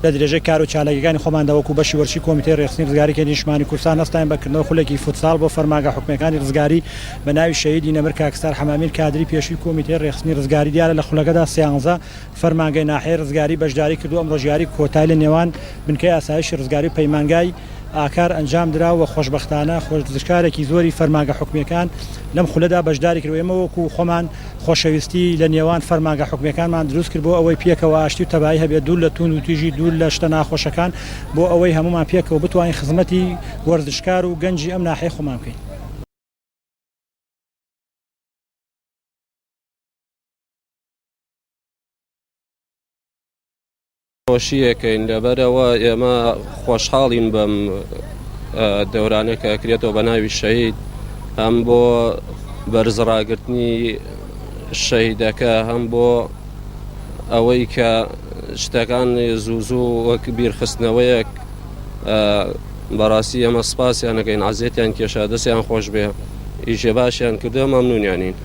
لە درێژەی کار و چالاکیەکانی خۆماندا وەکو بەشی وەرچی کۆمیتەی ڕێخستنی ڕزگاریکردنی نیشتمانی کوردستان هەستاین بەکردنەوە خولێکی فوتساڵ بۆ فەرمانگە حکومەکانی ڕزگاری بە ناوی شەهیدی نەمر کاکستار حەمامیر کادری پێشووی کۆمیتەی ڕێخستنی ڕزگاری دیارە لە خولەکەدا 13 فەرمانگەی ناحیەی ڕزگاری بەشداری کردو ئەمڕۆ ژیاری کۆتای لە نێوان بنکەی ئاسایشی ڕزگاری و پەیمانگای ئاکار ئەنجام درا و خۆشبەختانە خۆشکارێکی زۆری فەرمانگە حکومەکان لەم خولەدا بەشداری کردو. ئێمە وەکو خۆمان خۆشەویستی لە نێوان فەرمانگە حکومەکانمان دروست کرد بۆ ئەوەی پێکەوە ئاشتی و تەبایی هەبێت دوور لە تون و تویژی دوور لە شتە ناخۆشەکان بۆ ئەوەی هەمومان پێکەوە بتوانین خزمەتی وەرزشکار و گەنجی ئەم ناحیەی خۆمان بکەین. خۆشیەکەین لەبەرەوە ئێمە خۆشحاڵین بەم دەورانە کە ئەکرێتەوە بە ناوی شەهید، هەم بۆ بەرزڕاگرتنی شەهیدەکە هەم بۆ ئەوەی کە شتەکان زوو وەک بیرخستنەوەیەک بەڕاستی ئەمە سپاسیان ئەەکەین، عەزیەتیان کێشا، دەستیان خۆش بێ، ئیشێ باشیان کردو، مەمنونیانین.